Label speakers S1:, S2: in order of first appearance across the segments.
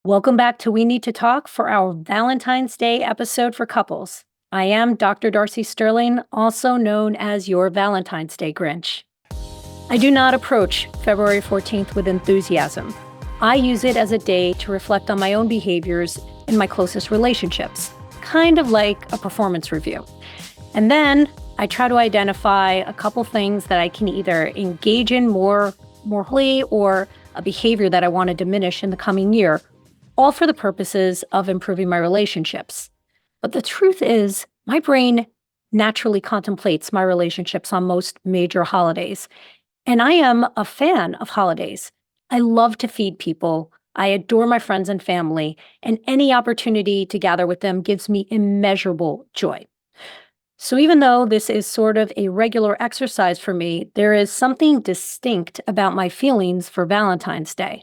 S1: Welcome back to We Need to Talk for our Valentine's Day episode for couples. I am Dr. Darcy Sterling, also known as your Valentine's Day Grinch. I do not approach February 14th with enthusiasm. I use it as a day to reflect on my own behaviors in my closest relationships, kind of like a performance review. And then I try to identify a couple things that I can either engage in more wholly or a behavior that I want to diminish in the coming year, all for the purposes of improving my relationships. But the truth is, my brain naturally contemplates my relationships on most major holidays. And I am a fan of holidays. I love to feed people. I adore my friends and family, and any opportunity to gather with them gives me immeasurable joy. So even though this is sort of a regular exercise for me, there is something distinct about my feelings for Valentine's Day.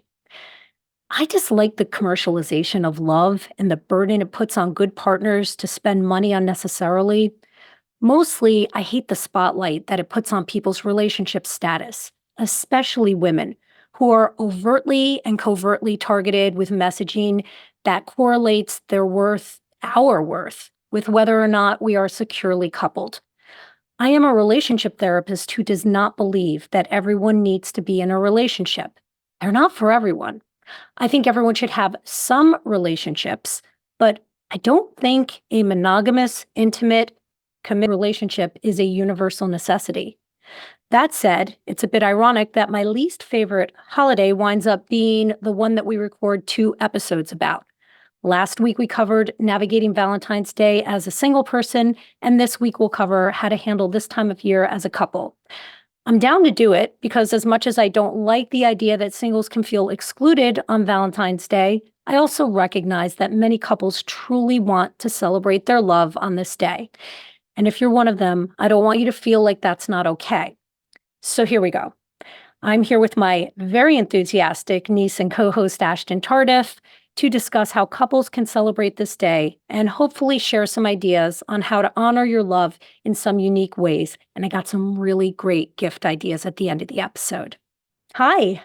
S1: I just like the commercialization of love and the burden it puts on good partners to spend money unnecessarily. Mostly, I hate the spotlight that it puts on people's relationship status, especially women who are overtly and covertly targeted with messaging that correlates their worth, our worth, with whether or not we are securely coupled. I am a relationship therapist who does not believe that everyone needs to be in a relationship. They're not for everyone. I think everyone should have some relationships, but I don't think a monogamous, intimate, committed relationship is a universal necessity. That said, it's a bit ironic that my least favorite holiday winds up being the one that we record 2 episodes about. Last week, we covered navigating Valentine's Day as a single person, and this week we'll cover how to handle this time of year as a couple. I'm down to do it because as much as I don't like the idea that singles can feel excluded on Valentine's Day, I also recognize that many couples truly want to celebrate their love on this day. And if you're one of them, I don't want you to feel like that's not okay. So here we go. I'm here with my very enthusiastic niece and co-host Ashton Tardif to discuss how couples can celebrate this day and hopefully share some ideas on how to honor your love in some unique ways. And I got some really great gift ideas at the end of the episode. Hi.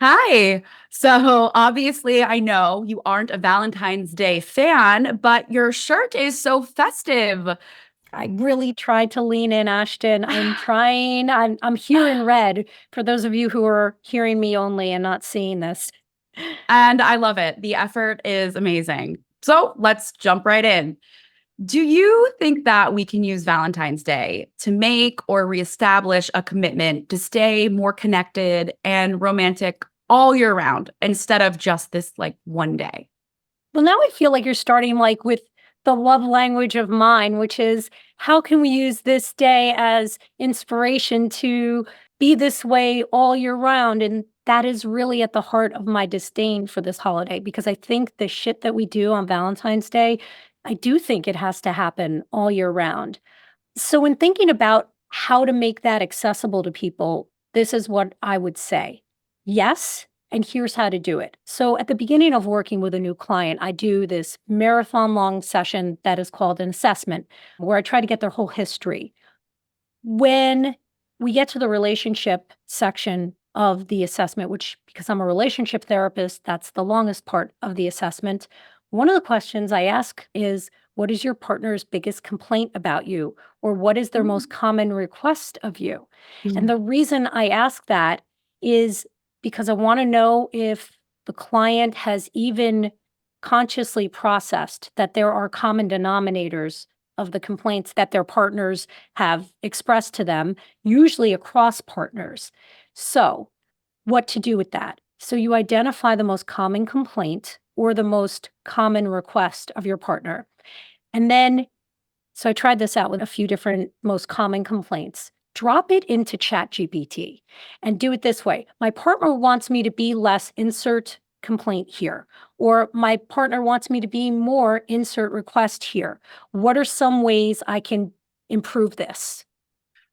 S2: Hi. So obviously, I know you aren't a Valentine's Day fan, but your shirt is so festive.
S1: I really tried to lean in, Ashton. I'm trying. I'm here in red for those of you who are hearing me only and not seeing this.
S2: And I love it. The effort is amazing. So let's jump right in. Do you think that we can use Valentine's Day to make or reestablish a commitment to stay more connected and romantic all year round instead of just this one day?
S1: Well, now I feel like you're starting with the love language of mine, which is how can we use this day as inspiration to be this way all year round? And that is really at the heart of my disdain for this holiday because I think the shit that we do on Valentine's Day, I do think it has to happen all year round. So, when thinking about how to make that accessible to people, this is what I would say. Yes, and here's how to do it. So, at the beginning of working with a new client, I do this marathon long session that is called an assessment, where I try to get their whole history. When we get to the relationship section of the assessment, which, because I'm a relationship therapist, that's the longest part of the assessment. One of the questions I ask is, what is your partner's biggest complaint about you? Or what is their most common request of you? And the reason I ask that is because I want to know if the client has even consciously processed that there are common denominators of the complaints that their partners have expressed to them, usually across partners. So, what to do with that? So, you identify the most common complaint or the most common request of your partner. And then, so I tried this out with a few different most common complaints. Drop it into ChatGPT and do it this way. My partner wants me to be less, insert complaint here. Or my partner wants me to be more, insert request here. What are some ways I can improve this?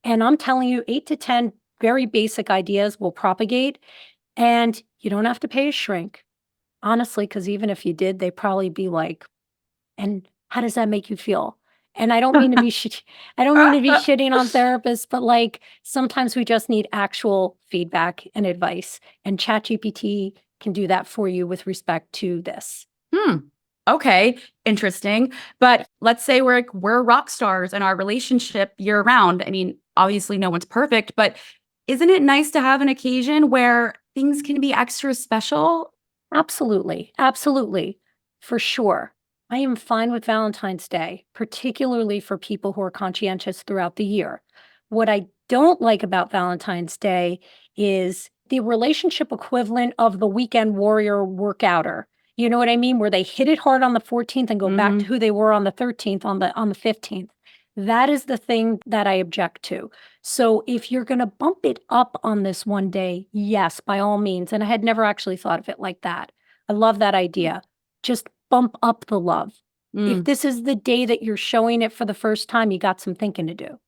S1: And I'm telling you, 8 to 10 very basic ideas will propagate. And you don't have to pay a shrink, honestly, because even if you did, they'd probably be like, and how does that make you feel? And I don't mean to be I don't mean to be shitting on therapists, but sometimes we just need actual feedback and advice. And ChatGPT can do that for you with respect to this.
S2: Okay, interesting. But let's say we're rock stars in our relationship year round. I mean, obviously no one's perfect, but isn't it nice to have an occasion where things can be extra special?
S1: Absolutely. Absolutely. For sure. I am fine with Valentine's Day, particularly for people who are conscientious throughout the year. What I don't like about Valentine's Day is the relationship equivalent of the weekend warrior workouter. You know what I mean? Where they hit it hard on the 14th and go back to
S2: Mhm.
S1: who they were on the 13th, on the 15th. That is the thing that I object to. So if you're going to bump it up on this one day, yes, by all means. And I had never actually thought of it like that. I love that idea. Just bump up the love. If
S2: Mm.
S1: this is the day that you're showing it for the first time, you got some thinking to do.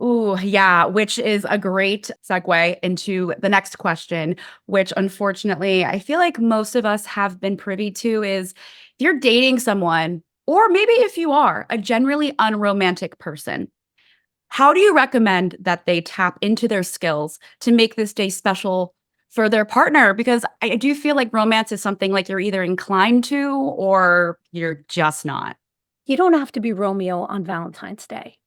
S2: Ooh, yeah, which is a great segue into the next question, which unfortunately I feel like most of us have been privy to is if you're dating someone, or maybe if you are a generally unromantic person, how do you recommend that they tap into their skills to make this day special for their partner? Because I do feel like romance is something like you're either inclined to or you're just not.
S1: You don't have to be Romeo on Valentine's Day.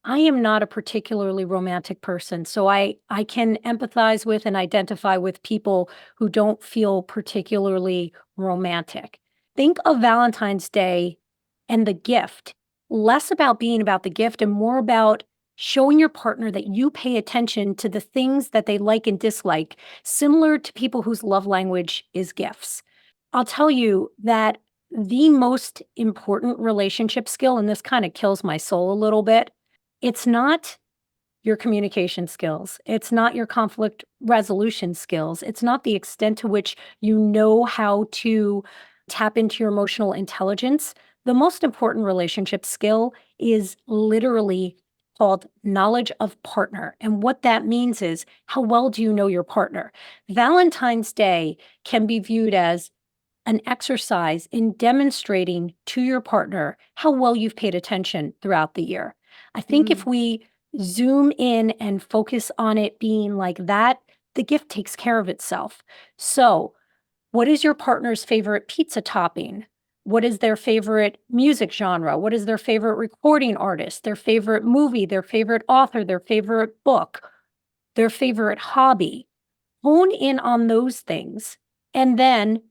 S1: I am not a particularly romantic person, so I can empathize with and identify with people who don't feel particularly romantic. Think of Valentine's Day and the gift, less about being about the gift and more about showing your partner that you pay attention to the things that they like and dislike, similar to people whose love language is gifts. I'll tell you that the most important relationship skill, and this kind of kills my soul a little bit, it's not your communication skills. It's not your conflict resolution skills. It's not the extent to which you know how to tap into your emotional intelligence. The most important relationship skill is literally called knowledge of partner. And what that means is how well do you know your partner? Valentine's Day can be viewed as an exercise in demonstrating to your partner how well you've paid attention throughout the year. I think if
S2: Mm,
S1: we zoom in and focus on it being like that, the gift takes care of itself. So, what is your partner's favorite pizza topping? What is their favorite music genre? What is their favorite recording artist? Their favorite movie? Their favorite author? Their favorite book? Their favorite hobby? Hone in on those things and then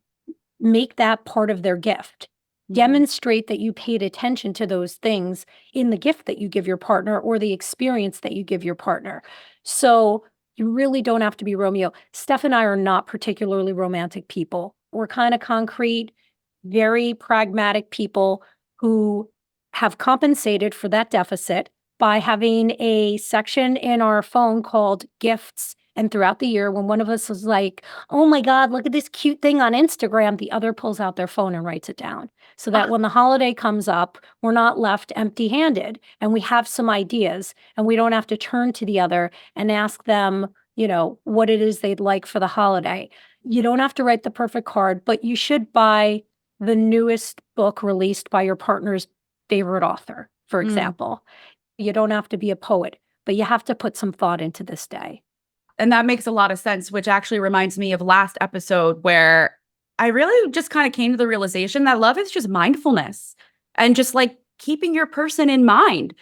S1: make that part of their gift.
S2: mhm.
S1: Demonstrate that you paid attention to those things in the gift that you give your partner or the experience that you give your partner. So you really don't have to be Romeo. Steph and I are not particularly romantic people. We're kind of concrete, very pragmatic people who have compensated for that deficit by having a section in our phone called gifts. And throughout the year, when one of us is like, oh my God, look at this cute thing on Instagram, the other pulls out their phone and writes it down so that
S2: Ah,
S1: when the holiday comes up, we're not left empty handed and we have some ideas and we don't have to turn to the other and ask them, what it is they'd like for the holiday. You don't have to write the perfect card, but you should buy the newest book released by your partner's favorite author, for
S2: mm.
S1: example. You don't have to be a poet, but you have to put some thought into this day.
S2: And that makes a lot of sense, which actually reminds me of last episode where I really just kind of came to the realization that love is just mindfulness and just like keeping your person in mind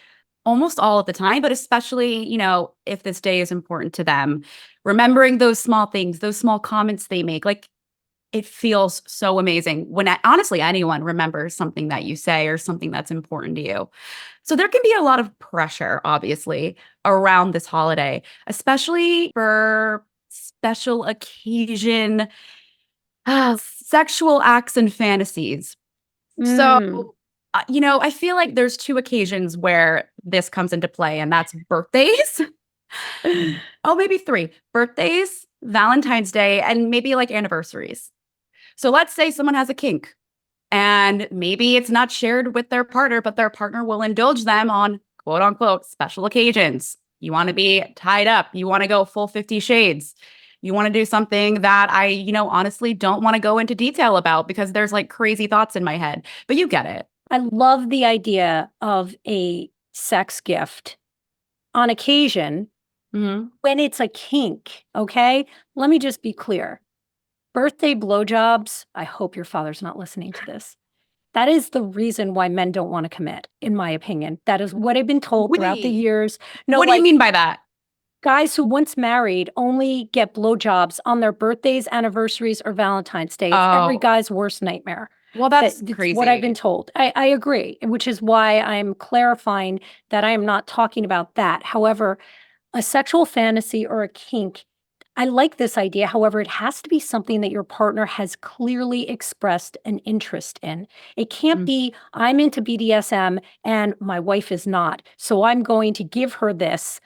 S2: almost all of the time, but especially, if this day is important to them, remembering those small things, those small comments they make. Like it feels so amazing when honestly anyone remembers something that you say or something that's important to you. So there can be a lot of pressure, obviously, around this holiday, especially for special occasion sexual acts and fantasies. So,
S1: Mm.
S2: I feel like there's two occasions where this comes into play, and that's birthdays. Oh, maybe three birthdays, Valentine's Day, and maybe like anniversaries. So let's say someone has a kink and maybe it's not shared with their partner, but their partner will indulge them on quote unquote special occasions. You want to be tied up, you want to go full 50 shades. You want to do something that I, honestly don't want to go into detail about because there's like crazy thoughts in my head, but you get it.
S1: I love the idea of a sex gift on occasion
S2: Hmm.
S1: when it's a kink, okay? Let me just be clear. Birthday blowjobs, I hope your father's not listening to this. That is the reason why men don't want to commit, in my opinion. That is what I've been told throughout the
S2: Wait,
S1: years. No,
S2: what do you
S1: like
S2: mean by that?
S1: guys who once married only get blowjobs on their birthdays, anniversaries, or Valentine's Day. It's every
S2: Oh,
S1: guy's worst nightmare.
S2: well, that's
S1: It's what I've been
S2: crazy.
S1: told. I agree, which is why I'm clarifying that I am not talking about that. However, a sexual fantasy or a kink, I like this idea. However, it has to be something that your partner has clearly expressed an interest in. It can't
S2: Mm.
S1: be, I'm into BDSM and my wife is not. So I'm going to give her this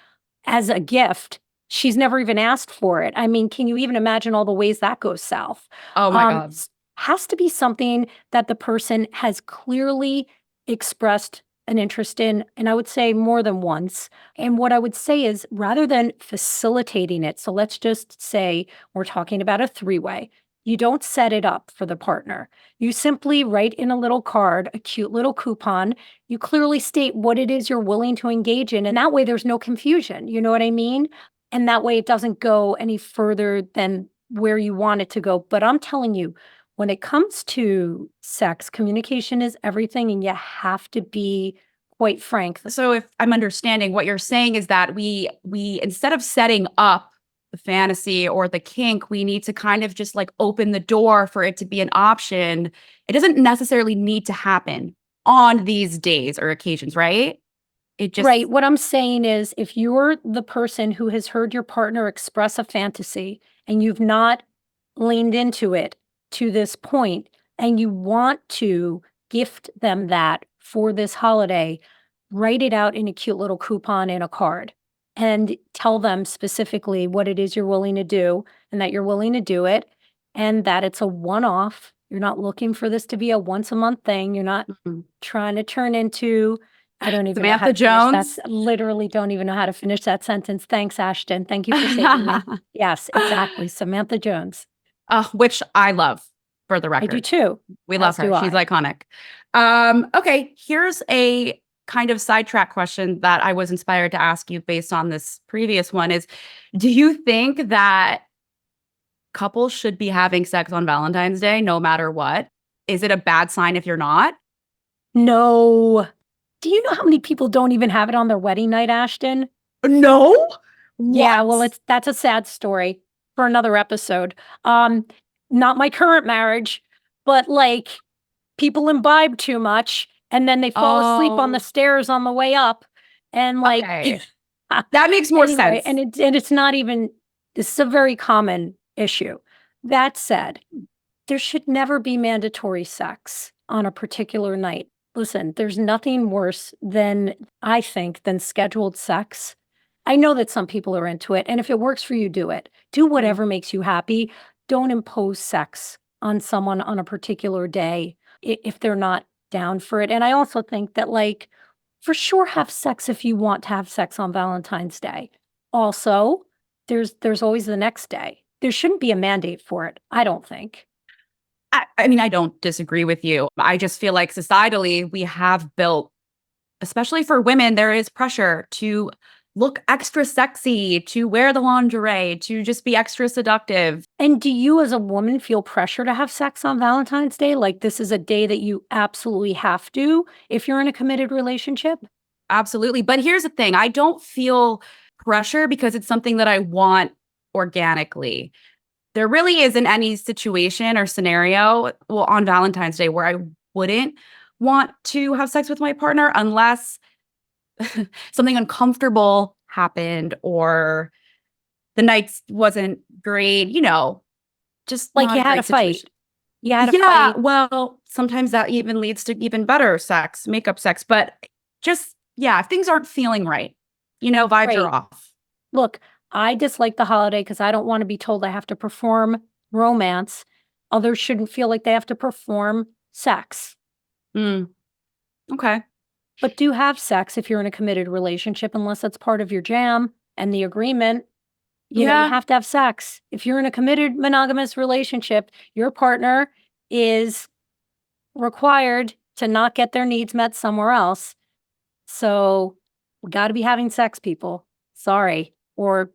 S1: as a gift. She's never even asked for it. I mean, can you even imagine all the ways that goes south?
S2: Oh my God.
S1: Has to be something that the person has clearly expressed an interest in, and I would say more than once. And what I would say is rather than facilitating it, so let's just say we're talking about a three-way. You don't set it up for the partner. You simply write in a little card, a cute little coupon. You clearly state what it is you're willing to engage in, and that way there's no confusion. You know what I mean? And that way it doesn't go any further than where you want it to go. But I'm telling you, when it comes to sex, communication is everything, and you have to be quite frank.
S2: So if I'm understanding, what you're saying is that we instead of setting up the fantasy or the kink, we need to kind of just like open the door for it to be an option. It doesn't necessarily need to happen on these days or occasions, right? It
S1: Right.
S2: just
S1: What I'm saying is if you're the person who has heard your partner express a fantasy and you've not leaned into it to this point and you want to gift them that for this holiday, write it out in a cute little coupon in a card and tell them specifically what it is you're willing to do and that you're willing to do it and that it's a one off. You're not looking for this to be a once a month thing. You're not
S2: Mhm.
S1: trying to turn into I don't even know how
S2: Samantha
S1: to finish that
S2: Jones.
S1: literally don't even know how to finish that sentence. Thanks, Ashton. Thank you for saving me. Yes, exactly, Samantha Jones.
S2: Which I love for the
S1: I do
S2: record.
S1: too,
S2: We love
S1: as
S2: her.
S1: do
S2: She's
S1: I.
S2: iconic. Okay, here's a kind of sidetrack question that I was inspired to ask you based on this previous one is, do you think that couples should be having sex on Valentine's Day no matter what? Is it a bad sign if you're not?
S1: No. Do you know how many people don't even have it on their wedding night, Ashton?
S2: No.
S1: Yeah,
S2: What?
S1: well, that's a sad story for another episode. Um, Not my current marriage, but, like, people imbibe too much, and then they fall asleep on the
S2: Oh,
S1: stairs on the way up, and, like
S2: okay. That makes more
S1: anyway,
S2: sense.
S1: and it's not even this is a very common issue. That said, there should never be mandatory sex on a particular night. Listen, there's nothing worse than I think, than scheduled sex. I know that some people are into it, and if it works for you, do it. Do
S2: Mm.
S1: whatever makes you happy. Don't impose sex on someone on a particular day if they're not down for it. And I also think that, like, for sure, have sex if you want to have sex on Valentine's Day. Also, there's always the next day. There shouldn't be a mandate for it, I don't think.
S2: I mean, I don't disagree with you. I just feel like societally, we have built, especially for women, there is pressure to look extra sexy, to wear the lingerie, to just be extra seductive.
S1: And do you as a woman feel pressure to have sex on Valentine's Day? Like this is a day that you absolutely have to if you're in a committed relationship?
S2: Absolutely. But here's the thing, I don't feel pressure because it's something that I want organically. There really isn't any situation or scenario, well, on Valentine's Day where I wouldn't want to have sex with my partner unless something uncomfortable happened or the night wasn't great, just
S1: Like
S2: not
S1: you
S2: a
S1: had a
S2: great
S1: fight.
S2: situation.
S1: You had a
S2: Yeah,
S1: fight.
S2: well, sometimes that even leads to even better sex, makeup sex, but just yeah, if things aren't feeling right, vibes are
S1: Right.
S2: off.
S1: Look, I dislike the holiday because I don't want to be told I have to perform romance. Others shouldn't feel like they have to perform sex.
S2: Mm, okay.
S1: But do have sex if you're in a committed relationship, unless that's part of your jam and the agreement. You
S2: Yeah,
S1: have to have sex. If you're in a committed monogamous relationship, your partner is required to not get their needs met somewhere else. So, we gotta be having sex, people. Sorry. Or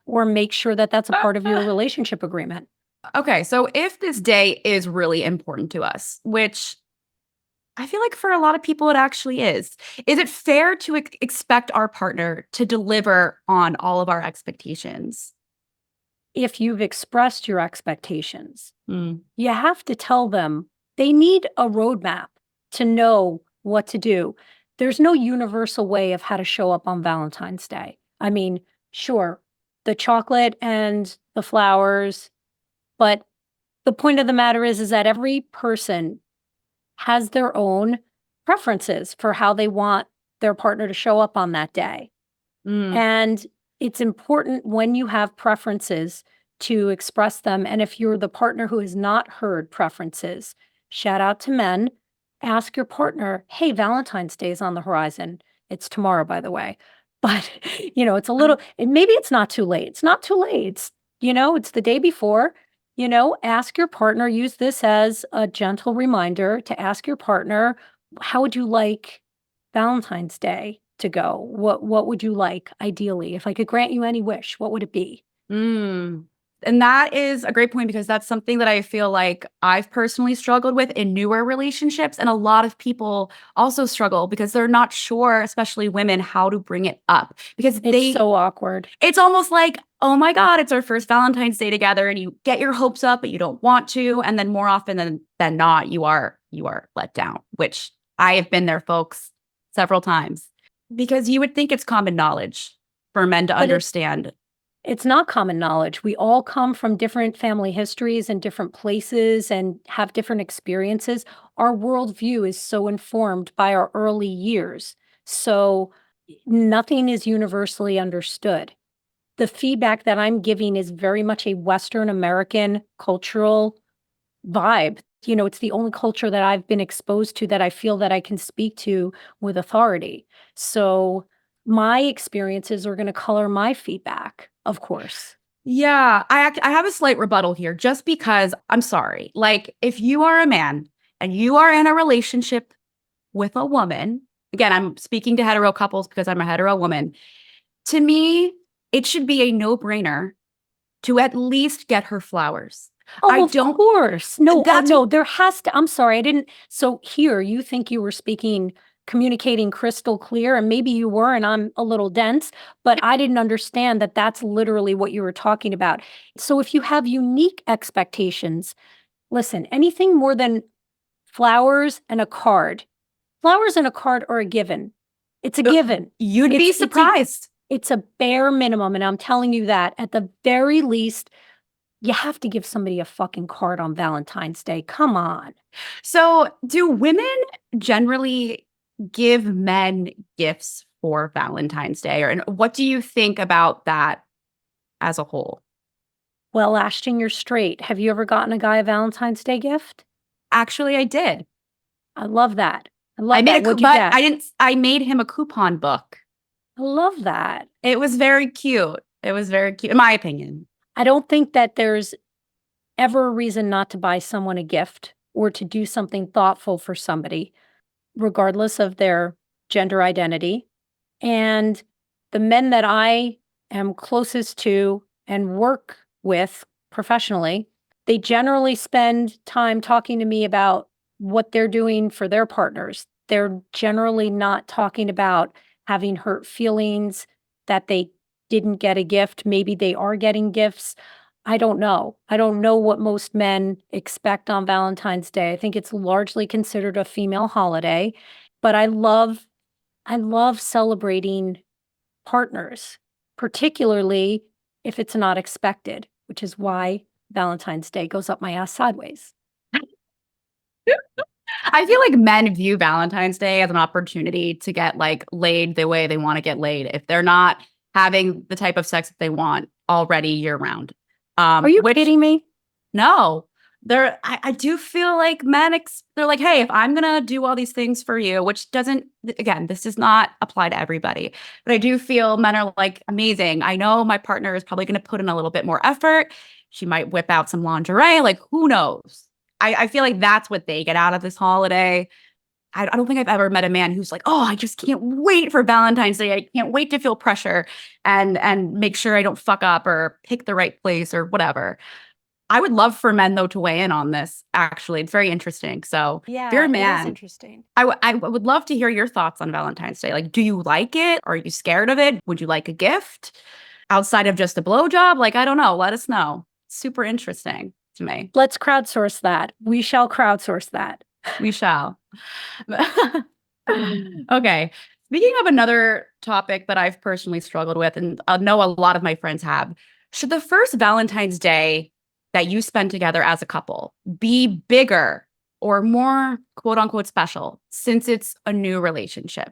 S1: or make sure that that's a part of your relationship agreement.
S2: Okay, so if this day is really important to us, which I feel like for a lot of people it actually is it fair to expect our partner to deliver on all of our expectations?
S1: If you've expressed your expectations,
S2: Mm,
S1: you have to tell them they need a roadmap to know what to do. There's no universal way of how to show up on Valentine's Day. I mean, sure, the chocolate and the flowers, but the point of the matter is that every person has their own preferences for how they want their partner to show up on that day.
S2: mm,
S1: And it's important when you have preferences to express them. And if you're the partner who has not heard preferences, shout out to men. Ask your partner, hey, Valentine's Day is on the horizon. It's tomorrow, by the way. But, it's a little, and maybe it's not too late. It's not too late. It's the day before. Ask your partner, use this as a gentle reminder to ask your partner, how would you like Valentine's Day to go? What would you like ideally? If I could grant you any wish, what would it be?
S2: mm. And that is a great point because that's something that I feel like I've personally struggled with in newer relationships. And a lot of people also struggle because they're not sure, especially women, how to bring it up because
S1: It's so awkward.
S2: it's almost like, oh my God, it's our first Valentine's Day together. And you get your hopes up, but you don't want to. And then more often than not, you are let down, which I have been there, folks, several times because you would think it's common knowledge for men to
S1: But
S2: understand.
S1: it's not common knowledge. We all come from different family histories and different places and have different experiences. Our worldview is so informed by our early years. So nothing is universally understood. The feedback that I'm giving is very much a Western American cultural vibe. It's the only culture that I've been exposed to that I feel that I can speak to with authority. So my experiences are going to color my feedback, of course.
S2: Yeah, I have a slight rebuttal here just because I'm sorry. Like, if you are a man and you are in a relationship with a woman, again, I'm speaking to hetero couples because I'm a hetero woman. To me, it should be a no-brainer to at least get her flowers. I
S1: Oh, of
S2: don't
S1: course. No,
S2: that's
S1: no, there has to I'm sorry, I didn't so here, you think you were communicating crystal clear, and maybe you were, and I'm a little dense, but I didn't understand that that's literally what you were talking about. So if you have unique expectations, listen, anything more than flowers and a card are a given. It's a given.
S2: you'd be surprised.
S1: It's a bare minimum, and I'm telling you that at the very least, you have to give somebody a fucking card on Valentine's Day. Come on.
S2: So, do women generally give men gifts for Valentine's Day? Or and what do you think about that as a whole?
S1: Well, Ashton, you're straight. Have you ever gotten a guy a Valentine's Day gift?
S2: Actually, I did.
S1: I love that. I
S2: I
S1: love
S2: made
S1: that.
S2: a
S1: What'd you
S2: but
S1: get?
S2: I didn't I made him a coupon book.
S1: I love that.
S2: It was very cute. It was very cute, in my opinion.
S1: I don't think that there's ever a reason not to buy someone a gift or to do something thoughtful for somebody, regardless of their gender identity. And the men that I am closest to and work with professionally, they generally spend time talking to me about what they're doing for their partners. They're generally not talking about having hurt feelings that they didn't get a gift. Maybe they are getting gifts. I don't know. I don't know what most men expect on Valentine's Day. I think it's largely considered a female holiday, but I love celebrating partners, particularly if it's not expected, which is why Valentine's Day goes up my ass sideways.
S2: I feel like men view Valentine's Day as an opportunity to get, like, laid the way they wanna get laid if they're not having the type of sex that they want already year round.
S1: Are you
S2: Which
S1: kidding me?
S2: no. I do feel like they're like, "Hey, if I'm gonna do all these things for you," which doesn't again, this does not apply to everybody, but I do feel men are like, "Amazing. I know my partner is probably gonna put in a little bit more effort. She might whip out some lingerie, like, who knows?" I feel like that's what they get out of this holiday. I don't think I've ever met a man who's like, "Oh, I just can't wait for Valentine's Day. I can't wait to feel pressure and make sure I don't fuck up or pick the right place or whatever." I would love for men though to weigh in on this. Actually, it's very interesting. So, if you're
S1: Yeah,
S2: a
S1: it is
S2: man,
S1: interesting.
S2: I would love to hear your thoughts on Valentine's Day. Like, do you like it? Are you scared of it? Would you like a gift outside of just a blowjob? Like, I don't know. Let us know. Super interesting to me.
S1: Let's crowdsource that. We shall crowdsource that.
S2: We shall. Okay. Speaking of another topic that I've personally struggled with, and I know a lot of my friends have, should the first Valentine's Day that you spend together as a couple be bigger or more quote unquote special since it's a new relationship?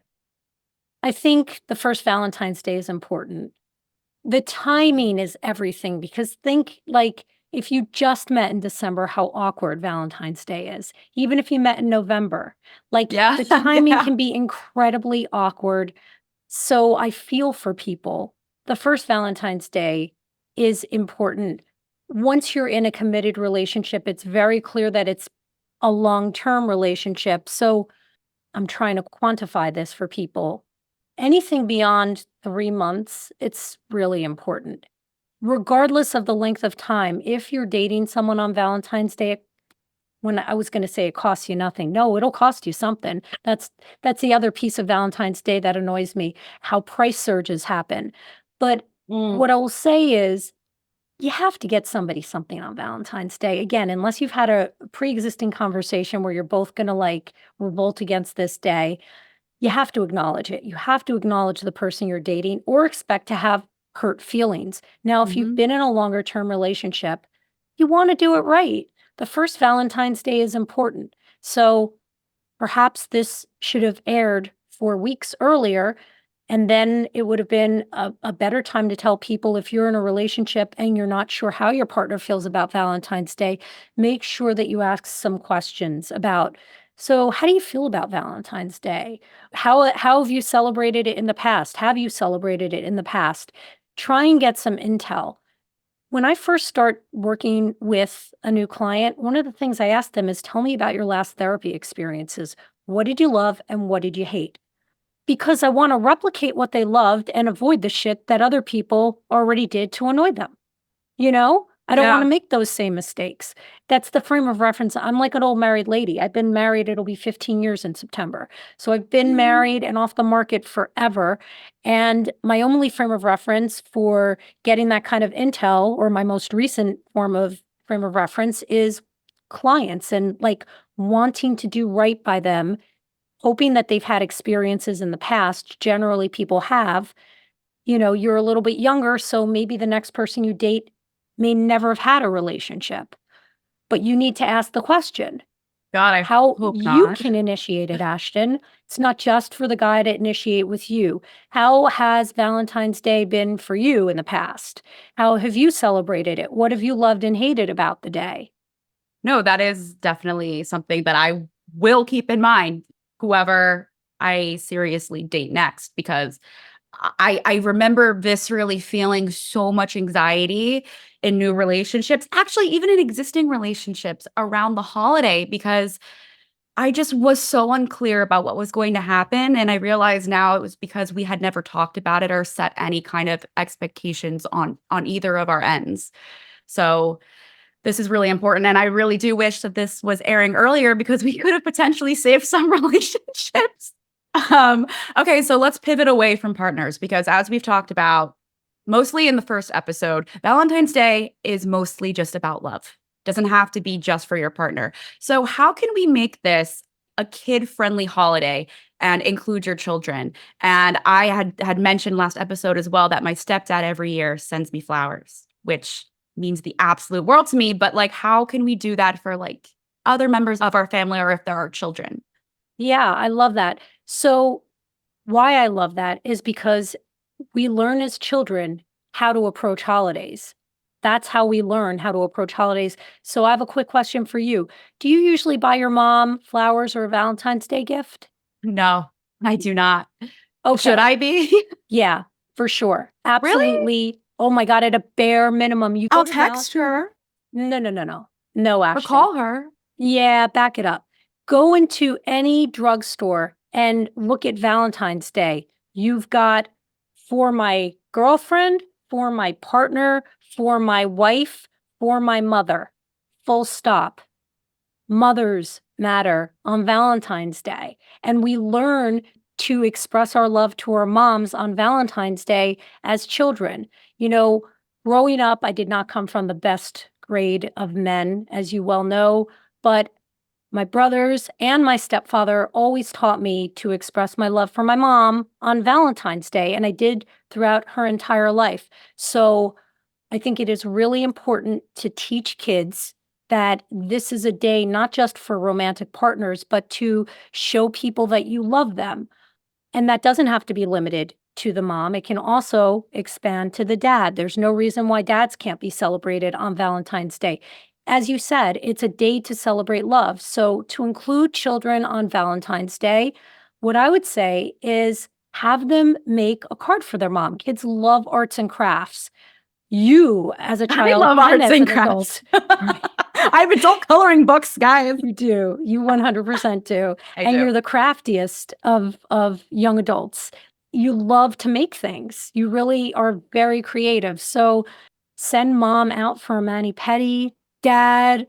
S1: I think the first Valentine's Day is important. The timing is everything because think like if you just met in December, how awkward Valentine's Day is. Even if you met in November, like
S2: Yeah.
S1: the timing
S2: Yeah.
S1: can be incredibly awkward. So I feel for people. The first Valentine's Day is important. Once you're in a committed relationship, it's very clear that it's a long term relationship. So I'm trying to quantify this for people. Anything beyond 3 months, it's really important. Regardless of the length of time, if you're dating someone on Valentine's Day, when I was going to say it costs you nothing. No, it'll cost you something. That's the other piece of Valentine's Day that annoys me, how price surges happen. But
S2: Mm,
S1: what I will say is you have to get somebody something on Valentine's Day. Again, unless you've had a pre-existing conversation where you're both going to like revolt against this day, you have to acknowledge it. You have to acknowledge the person you're dating or expect to have hurt feelings. Now, if you've
S2: mhm.
S1: been in a longer term relationship, you want to do it right. The first Valentine's Day is important. So perhaps this should have aired 4 weeks earlier. And then it would have been a better time to tell people if you're in a relationship and you're not sure how your partner feels about Valentine's Day, make sure that you ask some questions about, so how do you feel about Valentine's Day? How have you celebrated it in the past? Have you celebrated it in the past? Try and get some intel. When I first start working with a new client, one of the things I ask them is tell me about your last therapy experiences. What did you love and what did you hate? Because I wanna replicate what they loved and avoid the shit that other people already did to annoy them, you know? I don't wanna
S2: Yeah.
S1: make those same mistakes. That's the frame of reference. I'm like an old married lady. I've been married, it'll be 15 years in September. So I've been
S2: Mhm.
S1: married and off the market forever, and my only frame of reference for getting that kind of intel, or my most recent form of frame of reference, is clients and, like, wanting to do right by them, hoping that they've had experiences in the past. Generally, people have. You're a little bit younger, so maybe the next person you date may never have had a relationship. But you need to ask the question,
S2: God, I
S1: how
S2: hope
S1: you
S2: not.
S1: can initiate it, Ashton. It's not just for the guy to initiate with you. How has Valentine's Day been for you in the past? How have you celebrated it? What have you loved and hated about the day?
S2: No, that is definitely something that I will keep in mind, whoever I seriously date next, because I remember viscerally feeling so much anxiety in new relationships, actually even in existing relationships around the holiday, because I just was so unclear about what was going to happen. And I realize now it was because we had never talked about it or set any kind of expectations on either of our ends. So this is really important, and I really do wish that this was airing earlier because we could have potentially saved some relationships. Um, okay, so let's pivot away from partners because as we've talked about, mostly in the first episode, Valentine's Day is mostly just about love. Doesn't have to be just for your partner. So how can we make this a kid-friendly holiday and include your children? And I had mentioned last episode as well that my stepdad every year sends me flowers, which means the absolute world to me, but, like, how can we do that for, like, other members of our family or if there are children?
S1: Yeah, I love that. So, why I love that is because we learn as children how to approach holidays. That's how we learn how to approach holidays. So, I have a quick question for you. Do you usually buy your mom flowers or a Valentine's Day gift?
S2: No, I do not. Should
S1: Okay.
S2: I be?
S1: Yeah, for sure.
S2: Really?
S1: Absolutely. Oh my God, at a bare minimum, you
S2: I'll
S1: go to Val.
S2: text her
S1: No, no, no, no. No,
S2: or
S1: Ashton.
S2: call her.
S1: Yeah, back it up. Go into any drugstore and look at Valentine's Day. You've got for my girlfriend, for my partner, for my wife, for my mother. Full stop. Mothers matter on Valentine's Day. And we learn to express our love to our moms on Valentine's Day as children. You know, growing up, I did not come from the best grade of men, as you well know, but my brothers and my stepfather always taught me to express my love for my mom on Valentine's Day, and I did throughout her entire life. So I think it is really important to teach kids that this is a day not just for romantic partners, but to show people that you love them. And that doesn't have to be limited to the mom. It can also expand to the dad. There's no reason why dads can't be celebrated on Valentine's Day. As you said, it's a day to celebrate love. So to include children on Valentine's Day, what I would say is have them make a card for their mom. Kids love arts and crafts. You, as a
S2: I
S1: child
S2: love
S1: and
S2: arts
S1: as
S2: and
S1: an
S2: crafts.
S1: adult, right?
S2: I have adult coloring books, guys.
S1: You do. You 100% do.
S2: I
S1: And
S2: do.
S1: you're the craftiest of young adults. You love to make things. You really are very creative. So send mom out for a mani-pedi, dad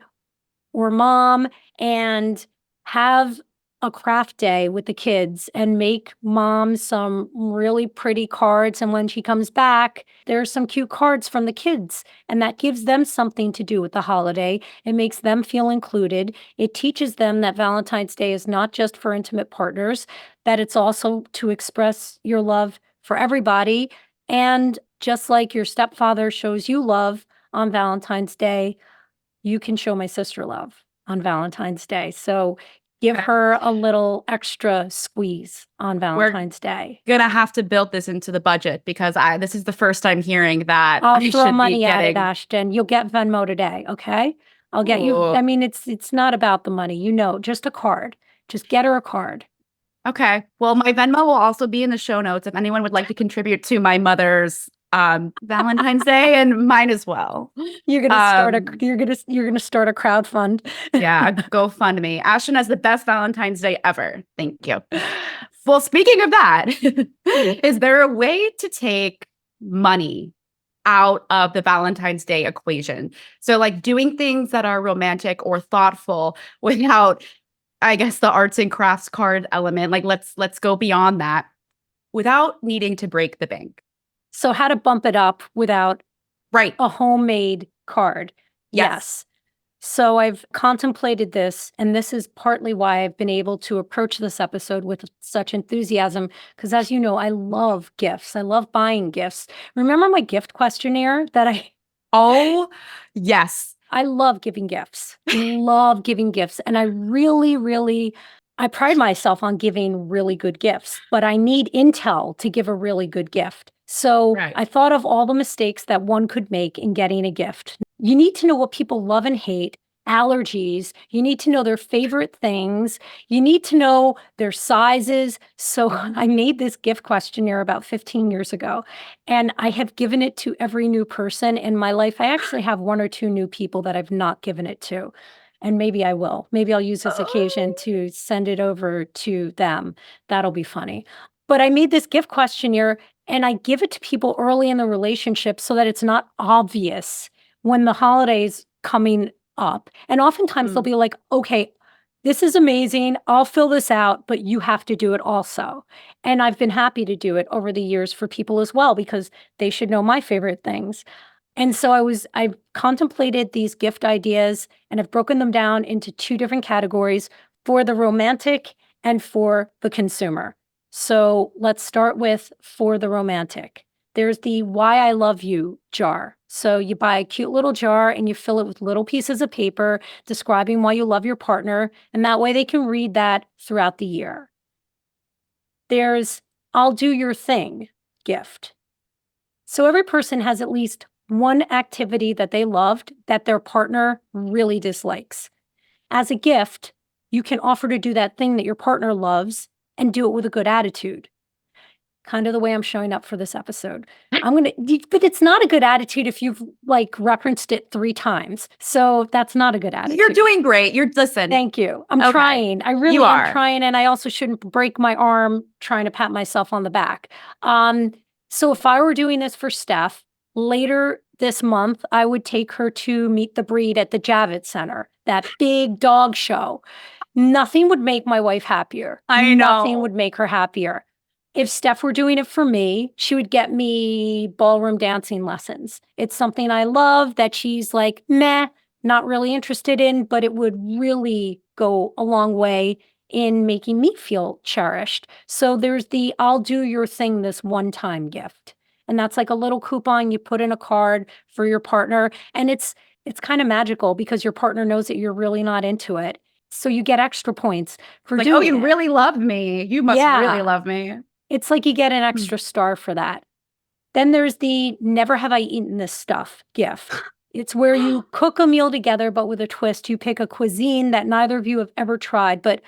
S1: or mom, and have a craft day with the kids and make mom some really pretty cards. And when she comes back, there's some cute cards from the kids. And that gives them something to do with the holiday. It makes them feel included. It teaches them that Valentine's Day is not just for intimate partners, that it's also to express your love for everybody. And just like your stepfather shows you love on Valentine's Day, you can show my sister love on Valentine's Day. So give
S2: Okay.
S1: her a little extra squeeze on Valentine's Day.
S2: Gonna have to build this into the budget because this is the first time hearing that
S1: I'll
S2: I
S1: throw
S2: should be
S1: money at it,
S2: getting.
S1: Ashton. You'll get Venmo today, okay? I'll get you.
S2: Ooh.
S1: I mean, it's not about the money, just a card. Just get her a card.
S2: Okay. Well, my Venmo will also be in the show notes if anyone would like to contribute to my mother's Valentine's Day and mine as well.
S1: You're gonna start a crowd fund.
S2: Yeah, GoFundMe. Ashton has the best Valentine's Day ever. Thank you. Well, speaking of that, is there a way to take money out of the Valentine's Day equation? So like doing things that are romantic or thoughtful without, I guess, the arts and crafts card element. Like let's go beyond that without needing to break the bank.
S1: So how to bump it up without
S2: Right.
S1: a homemade card. Yes. So I've contemplated this, and this is partly why I've been able to approach this episode with such enthusiasm, because as you know, I love gifts. I love buying gifts. Remember my gift questionnaire that
S2: Oh, yes.
S1: I love giving gifts. Love giving gifts. And I really, I pride myself on giving really good gifts, but I need intel to give a really good gift. So
S2: Right.
S1: I thought of all the mistakes that one could make in getting a gift. You need to know what people love and hate, allergies. You need to know their favorite things. You need to know their sizes. So I made this gift questionnaire about 15 years ago, and I have given it to every new person in my life. I actually have one or two new people that I've not given it to. And maybe I will. Maybe I'll use this occasion to send it over to them. That'll be funny. But I made this gift questionnaire and I give it to people early in the relationship so that it's not obvious when the holidays coming up. And oftentimes they'll be like, okay, this is amazing. I'll fill this out, but you have to do it also. And I've been happy to do it over the years for people as well, because they should know my favorite things. And so I've contemplated these gift ideas and I've broken them down into two different categories for the romantic and for the consumer. So let's start with for the romantic. There's the Why I Love You jar. So you buy a cute little jar and you fill it with little pieces of paper describing why you love your partner. And that way they can read that throughout the year. There's I'll Do Your Thing gift. So every person has at least one activity that they loved that their partner really dislikes. As a gift, you can offer to do that thing that your partner loves and do it with a good attitude. Kind of the way I'm showing up for this episode. But it's not a good attitude if you've referenced it 3 times. So that's not a good attitude.
S2: You're doing great. Listen.
S1: Thank you. I'm
S2: Okay.
S1: trying. I really
S2: You
S1: am
S2: are.
S1: trying, and I also shouldn't break my arm trying to pat myself on the back. So if I were doing this for Steph, later this month, I would take her to Meet the Breed at the Javits Center, that big dog show. Nothing would make my wife happier.
S2: I
S1: Nothing
S2: know.
S1: would make her happier. If Steph were doing it for me, she would get me ballroom dancing lessons. It's something I love that she's like, meh, not really interested in, but it would really go a long way in making me feel cherished. So there's the I'll do your thing this one time gift. And that's like a little coupon you put in a card for your partner. And it's kind of magical because your partner knows that you're really not into it. So you get extra points for
S2: Like, oh,
S1: doing
S2: you
S1: it.
S2: really love me. You must really
S1: Yeah.
S2: love me.
S1: It's like you get an extra star for that. Then there's the never have I eaten this stuff gift. It's where you cook a meal together, but with a twist. You pick a cuisine that neither of you have ever tried, but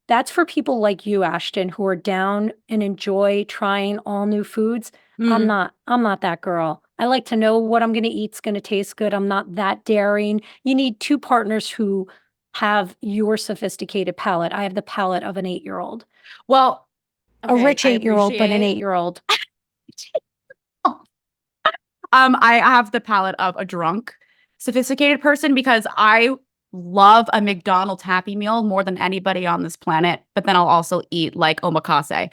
S1: that's for people like you, Ashton, who are down and enjoy trying all new foods. I'm
S2: Mm.
S1: not that girl. I like to know what I'm going to eat's going to taste good. I'm not that daring. You need two partners who have your sophisticated palate. I have the palate of an 8-year-old.
S2: Well,
S1: A
S2: okay,
S1: rich
S2: I
S1: 8-year-old, but an
S2: appreciate.
S1: 8-year-old.
S2: I have the palate of a drunk, sophisticated person because I love a McDonald's Happy Meal more than anybody on this planet. But then I'll also eat like omakase.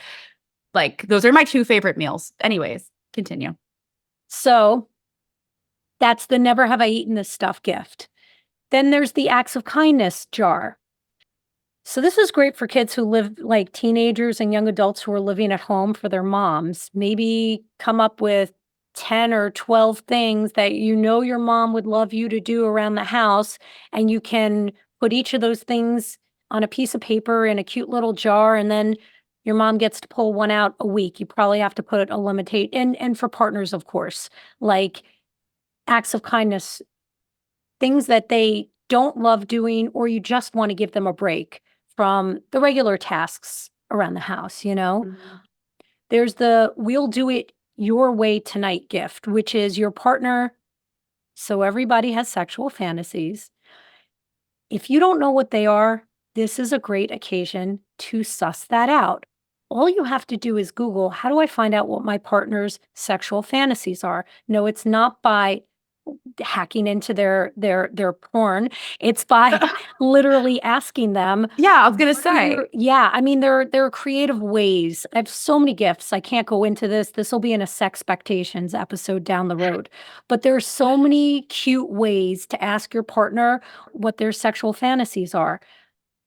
S2: Like those are my two favorite meals. Anyways, continue.
S1: So that's the never have I eaten this stuff gift. Then there's the acts of kindness jar. So this is great for kids who live like teenagers and young adults who are living at home for their moms. Maybe come up with 10 or 12 things that you know your mom would love you to do around the house, and you can put each of those things on a piece of paper in a cute little jar, and then your mom gets to pull one out a week. You probably have to put a limitate, and for partners, of course, like acts of kindness, things that they don't love doing, or you just want to give them a break from the regular tasks around the house, you know?
S2: Mhm.
S1: There's the we'll do it your way tonight gift, which is your partner. So everybody has sexual fantasies. If you don't know what they are, this is a great occasion to suss that out. All you have to do is Google, how do I find out what my partner's sexual fantasies are? No, it's not by hacking into their porn. It's by literally asking them.
S2: Yeah, I was gonna
S1: What are
S2: say.
S1: yeah, I mean, there are creative ways. I have so many gifts. I can't go into this. This will be in a Sexpectations episode down the road. But there's so many cute ways to ask your partner what their sexual fantasies are.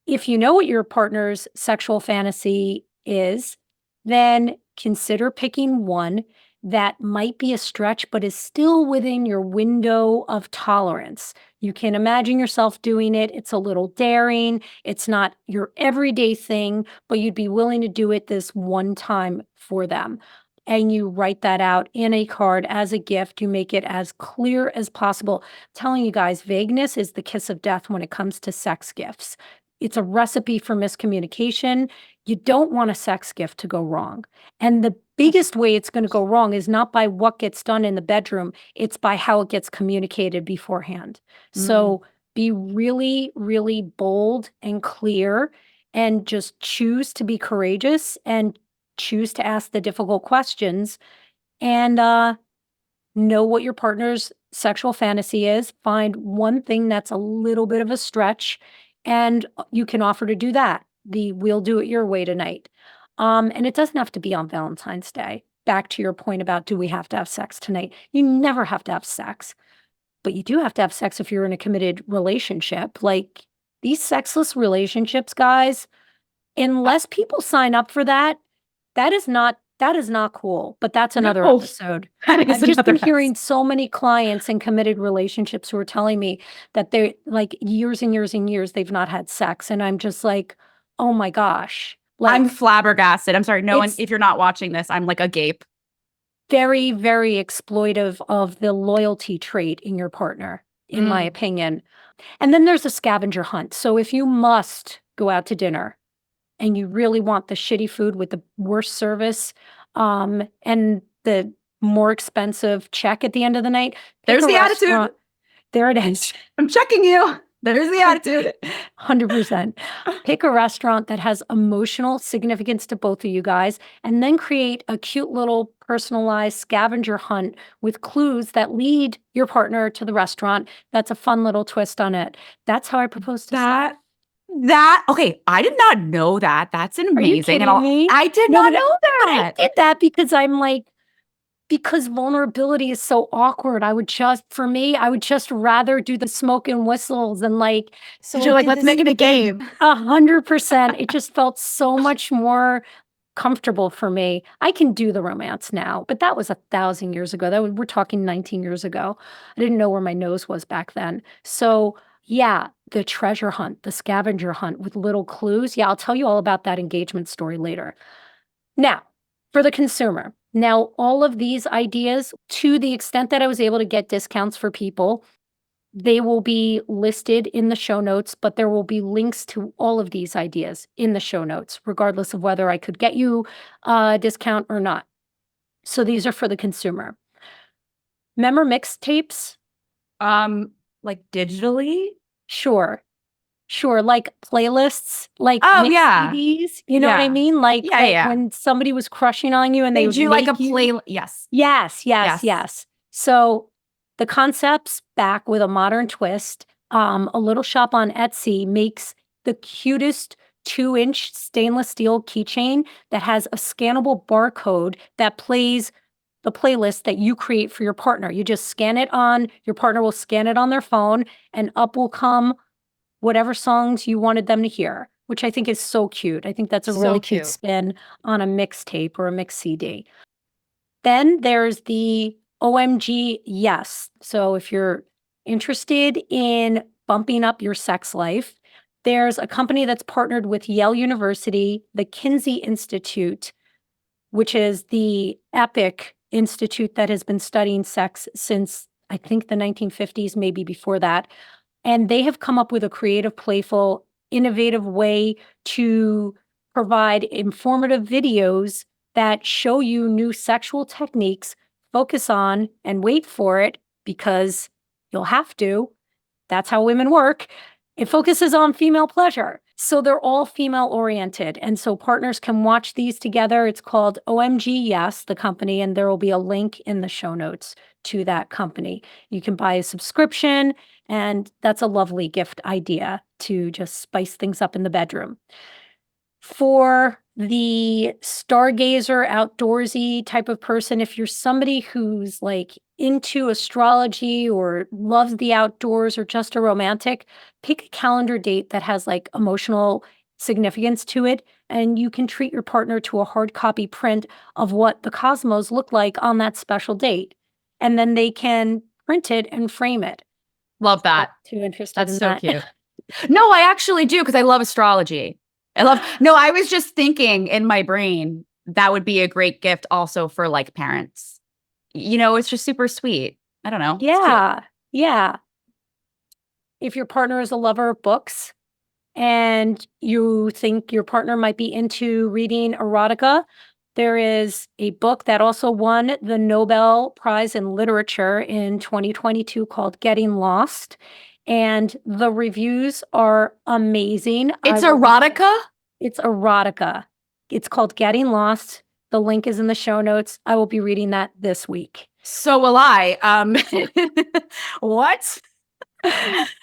S1: If you know what your partner's sexual fantasy is, then consider picking one that might be a stretch, but is still within your window of tolerance. You can imagine yourself doing it. It's a little daring. It's not your everyday thing, but you'd be willing to do it this one time for them. And you write that out in a card as a gift. You make it as clear as possible. Telling you guys, vagueness is the kiss of death when it comes to sex gifts. It's a recipe for miscommunication. You don't want a sex gift to go wrong. And the biggest way it's going to go wrong is not by what gets done in the bedroom, it's by how it gets communicated beforehand.
S2: Mm.
S1: So be really, really bold and clear, and just choose to be courageous and choose to ask the difficult questions, and know what your partner's sexual fantasy is. Find one thing that's a little bit of a stretch, and you can offer to do that. The we'll do it your way tonight. And it doesn't have to be on Valentine's Day. Back to your point about, do we have to have sex tonight? You never have to have sex, but you do have to have sex if you're in a committed relationship. Like these sexless relationships, guys, unless people sign up for that, that is not cool, but that's another
S2: No,
S1: episode.
S2: that is
S1: I've just
S2: another
S1: been
S2: episode.
S1: hearing so many clients in committed relationships who are telling me that they're like years and years and years they've not had sex, and I'm just like, "Oh my gosh."
S2: I'm
S1: Like,
S2: flabbergasted. I'm sorry, no one,
S1: it's
S2: if you're not watching this, I'm like agape.
S1: very, very exploitive of the loyalty trait in your partner, in my
S2: Mm.
S1: opinion. And then there's a scavenger hunt. So if you must go out to dinner and you really want the shitty food with the worst service, and the more expensive check at the end of the night, pick
S2: There's
S1: a
S2: the attitude.
S1: restaurant. There it is.
S2: I'm checking you. There's the attitude.
S1: 100%. Pick a restaurant that has emotional significance to both of you guys, and then create a cute little personalized scavenger hunt with clues that lead your partner to the restaurant. That's a fun little twist on it. That's how I propose to start.
S2: Okay, I did not know that. That's
S1: Are you
S2: amazing.
S1: kidding me?
S2: I did
S1: No,
S2: not
S1: but
S2: know
S1: I
S2: that.
S1: did that because I'm like, because vulnerability is so awkward. For me, I would just rather do the smoke and whistles and like, so
S2: You're like, let's make it a game.
S1: 100%. It just felt so much more comfortable for me. I can do the romance now, but that was 1,000 years ago. We're talking 19 years ago. I didn't know where my nose was back then. So yeah, the treasure hunt, the scavenger hunt with little clues. Yeah, I'll tell you all about that engagement story later. Now, for the consumer. Now, all of these ideas, to the extent that I was able to get discounts for people, they will be listed in the show notes, but there will be links to all of these ideas in the show notes, regardless of whether I could get you a discount or not. So these are for the consumer. Member mixtapes?
S2: Like digitally?
S1: Sure. Sure, like playlists, like
S2: Oh,
S1: mix
S2: yeah.
S1: CDs, you know what I
S2: Yeah.
S1: mean? Like
S2: Yeah, yeah.
S1: when somebody was crushing on you and they
S2: They
S1: would
S2: do like a
S1: make you.
S2: play. Yes.
S1: Yes, yes,
S2: Yes.
S1: yes. So the concept's back with a modern twist. A little shop on Etsy makes the cutest 2-inch stainless steel keychain that has a scannable barcode that plays the playlist that you create for your partner. You just scan it on, your partner will scan it on their phone, and up will come whatever songs you wanted them to hear, which I think is so cute. I think that's a really
S2: So
S1: cute
S2: cute.
S1: spin on a mixtape or a mix CD. Then there's the OMG Yes. So if you're interested in bumping up your sex life, there's a company that's partnered with Yale University, the Kinsey Institute, which is the epic institute that has been studying sex since I think the 1950s, maybe before that. And they have come up with a creative, playful, innovative way to provide informative videos that show you new sexual techniques, focus on and wait for it because you'll have to. That's how women work. It focuses on female pleasure. So they're all female oriented. And so partners can watch these together. It's called OMG Yes, the company, and there will be a link in the show notes to that company. You can buy a subscription, and that's a lovely gift idea to just spice things up in the bedroom. For the stargazer, outdoorsy type of person, if you're somebody who's like into astrology or loves the outdoors or just a romantic, pick a calendar date that has like emotional significance to it, and you can treat your partner to a hard copy print of what the cosmos look like on that special date. And then they can print it and frame it.
S2: Love that.
S1: Not too interested
S2: That's
S1: in
S2: so
S1: that.
S2: cute. No, I actually do because I love astrology. I was just thinking in my brain that would be a great gift also for like parents. It's just super sweet. I don't know. It's cute.
S1: Yeah. Yeah. If your partner is a lover of books and you think your partner might be into reading erotica, there is a book that also won the Nobel Prize in Literature in 2022 called Getting Lost. And the reviews are amazing.
S2: It's erotica?
S1: It's erotica. It's called Getting Lost. The link is in the show notes. I will be reading that this week.
S2: So will I. What?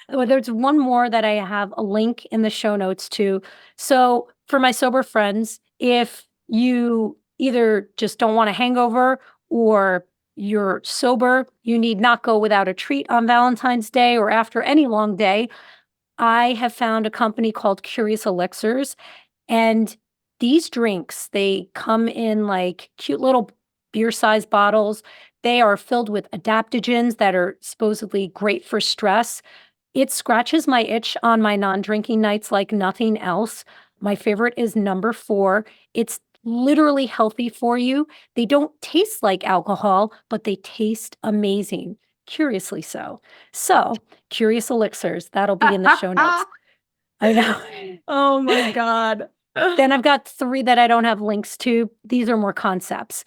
S1: Well, there's one more that I have a link in the show notes to. So for my sober friends, if you either just don't want a hangover or you're sober, you need not go without a treat on Valentine's Day or after any long day, I have found a company called Curious Elixirs. And these drinks, they come in like cute little beer-sized bottles. They are filled with adaptogens that are supposedly great for stress. It scratches my itch on my non-drinking nights like nothing else. My favorite is number 4. It's literally healthy for you. They don't taste like alcohol, but they taste amazing. Curiously so. So, Curious Elixirs, that'll be in the show notes. I know.
S2: Oh my God.
S1: Then I've got 3 that I don't have links to. These are more concepts.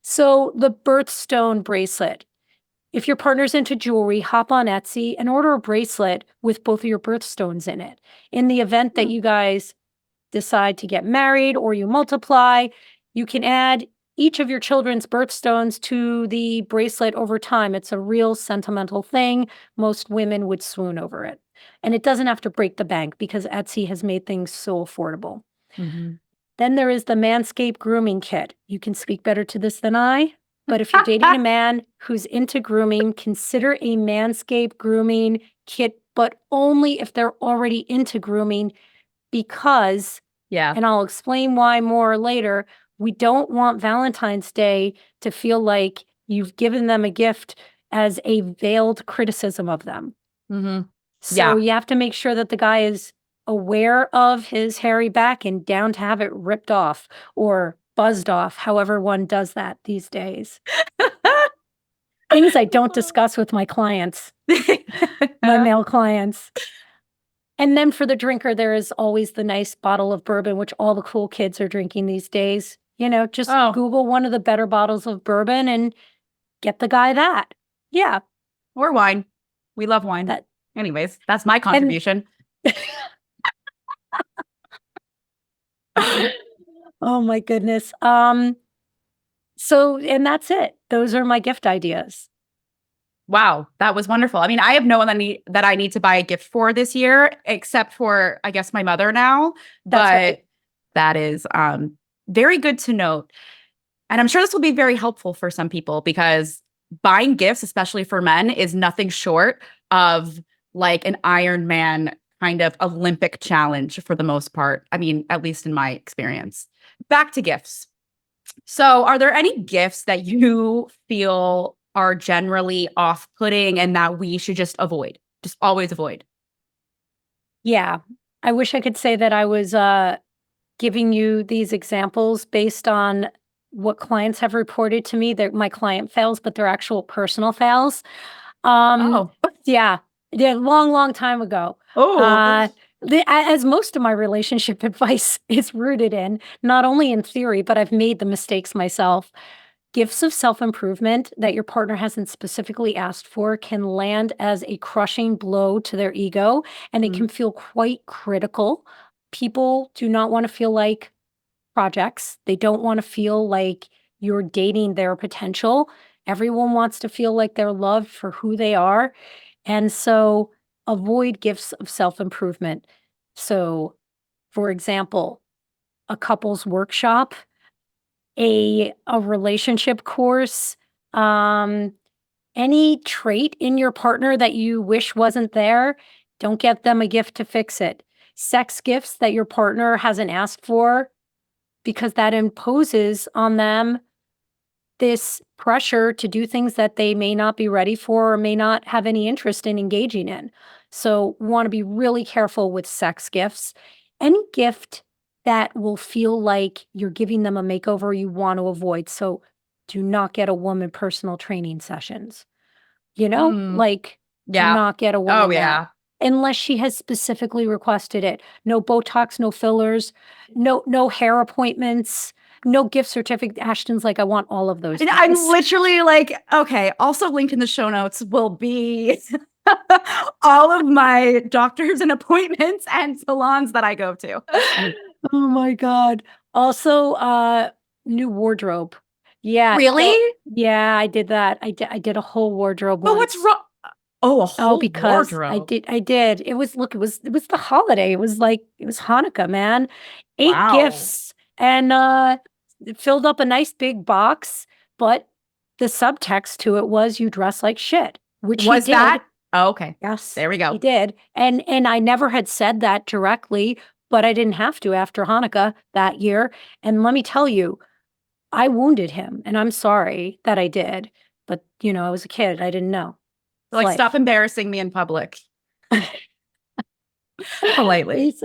S1: So, the birthstone bracelet. If your partner's into jewelry, hop on Etsy and order a bracelet with both of your birthstones in it. In the event that you guys decide to get married or you multiply, you can add each of your children's birthstones to the bracelet over time. It's a real sentimental thing. Most women would swoon over it. And it doesn't have to break the bank because Etsy has made things so affordable. Then there is the Manscaped grooming kit. You can speak better to this than I, but if you're dating a man who's into grooming, consider a Manscaped grooming kit, but only if they're already into grooming because, and I'll explain why more later, we don't want Valentine's Day to feel like you've given them a gift as a veiled criticism of them. So you have to make sure that the guy is aware of his hairy back and down to have it ripped off or buzzed off, however one does that these days. Things I don't discuss with my clients, my male clients. And then for the drinker, there is always the nice bottle of bourbon, which all the cool kids are drinking these days. You know, just Google one of the better bottles of bourbon and get the guy that. Yeah.
S2: Or wine. We love wine. Anyways, that's my contribution.
S1: Oh my goodness. So, and that's it. Those are my gift ideas.
S2: Wow, that was wonderful. I mean, I have no one that I need to buy a gift for this year, except for, I guess, my mother now.
S1: That's right.
S2: That is very good to note. And I'm sure this will be very helpful for some people because buying gifts, especially for men, is nothing short of like an Iron Man kind of Olympic challenge for the most part. I mean, at least in my experience. Back to gifts. So are there any gifts that you feel are generally off-putting and that we should just avoid? Just always avoid.
S1: Yeah. I wish I could say that I was giving you these examples based on what clients have reported to me. They're my client fails, but they're actual personal fails. Yeah. Long time ago. As most of my relationship advice is rooted in, not only in theory, but I've made the mistakes myself. Gifts of self-improvement that your partner hasn't specifically asked for can land as a crushing blow to their ego, and it can feel quite critical. People do not want to feel like projects. They don't want to feel like you're dating their potential. Everyone wants to feel like they're loved for who they are. And so avoid gifts of self-improvement. So, for example, a couples workshop, a relationship course, any trait in your partner that you wish wasn't there, don't get them a gift to fix it. Sex gifts that your partner hasn't asked for, because that imposes on them this pressure to do things that they may not be ready for or may not have any interest in engaging in. So want to be really careful with sex gifts. Any gift that will feel like you're giving them a makeover you want to avoid. So do not get a woman personal training sessions. You know, do not get a woman that. Unless she has specifically requested it. No Botox, no fillers, no hair appointments, no gift certificate. Ashton's like, I want all of those.
S2: I'm literally like, okay, also linked in the show notes will be all of my doctors and appointments and salons that I go to.
S1: Oh my God. Also, new wardrobe. Yeah.
S2: Really?
S1: Yeah, I did that. I did a whole wardrobe.
S2: But what's wrong? Oh, a whole
S1: because
S2: wardrobe.
S1: I did. It was the holiday. It was Hanukkah, man. 8 gifts and it filled up a nice big box, but the subtext to it was you dress like shit, which
S2: was
S1: he did.
S2: That? Oh, okay.
S1: Yes.
S2: There we go.
S1: He did. And I never had said that directly, but I didn't have to after Hanukkah that year. And let me tell you, I wounded him, and I'm sorry that I did. But, you know, I was a kid. I didn't know.
S2: Like, stop embarrassing me in public. Politely.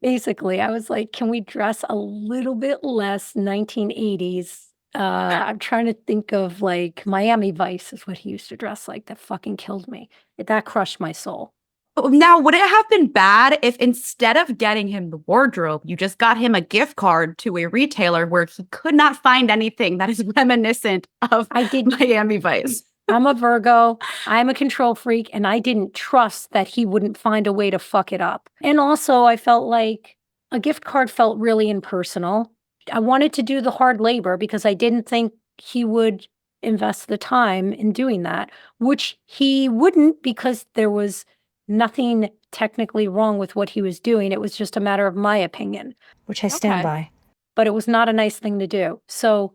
S1: Basically, I was like, can we dress a little bit less 1980s? I'm trying to think of like Miami Vice is what he used to dress like. That fucking killed me. That crushed my soul.
S2: Now, would it have been bad if instead of getting him the wardrobe, you just got him a gift card to a retailer where he could not find anything that is reminiscent of Miami Vice?
S1: I'm a Virgo. I'm a control freak, and I didn't trust that he wouldn't find a way to fuck it up. And also, I felt like a gift card felt really impersonal. I wanted to do the hard labor because I didn't think he would invest the time in doing that, which he wouldn't because there was nothing technically wrong with what he was doing. It was just a matter of my opinion, which I stand by. But it was not a nice thing to do. So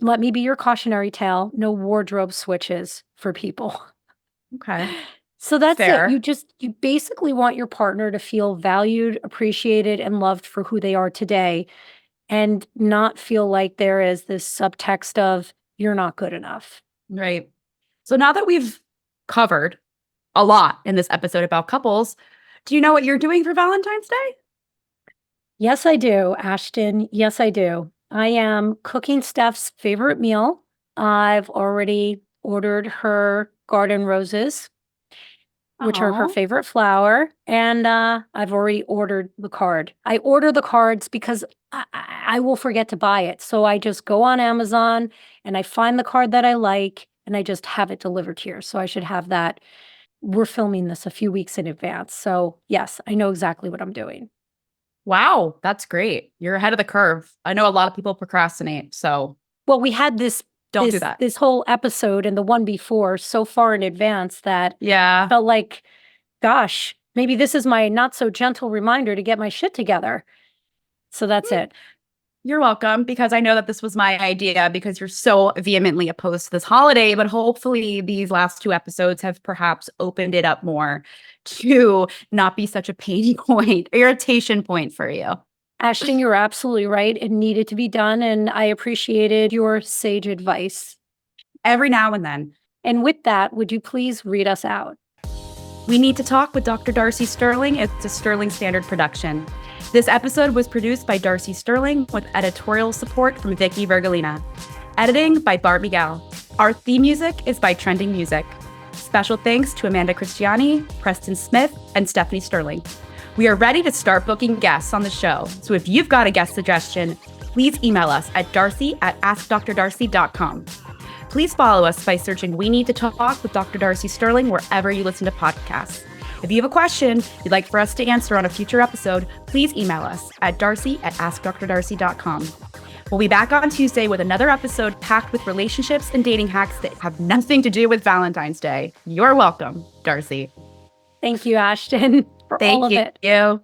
S1: let me be your cautionary tale. No wardrobe switches for people.
S2: Okay.
S1: So that's
S2: Fair.
S1: it. You basically want your partner to feel valued, appreciated, and loved for who they are today, and not feel like there is this subtext of you're not good enough.
S2: Right. So now that we've covered a lot in this episode about couples, do you know what you're doing for Valentine's Day?
S1: Yes, I do, Ashton. Yes, I do. I am cooking Steph's favorite meal. I've already ordered her garden roses, which are her
S2: Aw.
S1: favorite flower, and I've already ordered the card. I order the cards because I will forget to buy it. So I just go on Amazon and I find the card that I like and I just have it delivered here. So I should have that. We're filming this a few weeks in advance. So yes, I know exactly what I'm doing.
S2: Wow, that's great. You're ahead of the curve. I know a lot of people procrastinate, so
S1: Well, we had this
S2: don't do that.
S1: this whole episode and the one before so far in advance that I
S2: Yeah.
S1: felt like, gosh, maybe this is my not so gentle reminder to get my shit together. So that's it.
S2: You're welcome, because I know that this was my idea because you're so vehemently opposed to this holiday, but hopefully these last two episodes have perhaps opened it up more to not be such a pain point, irritation point for you.
S1: Ashton, you're absolutely right. It needed to be done, and I appreciated your sage advice.
S2: Every now and then.
S1: And with that, would you please read us out?
S2: We Need to Talk with Dr. Darcy Sterling. It's a Sterling Standard production. This episode was produced by Darcy Sterling with editorial support from Vicky Vergolina. Editing by Bart Miguel. Our theme music is by Trending Music. Special thanks to Amanda Christiani, Preston Smith, and Stephanie Sterling. We are ready to start booking guests on the show, so if you've got a guest suggestion, please email us at darcy@askdrdarcy.com. Please follow us by searching We Need to Talk with Dr. Darcy Sterling wherever you listen to podcasts. If you have a question you'd like for us to answer on a future episode, please email us at darcy@askdrdarcy.com. We'll be back on Tuesday with another episode packed with relationships and dating hacks that have nothing to do with Valentine's Day. You're welcome, Darcy.
S1: Thank you, Ashton, for all of it.
S2: Thank you.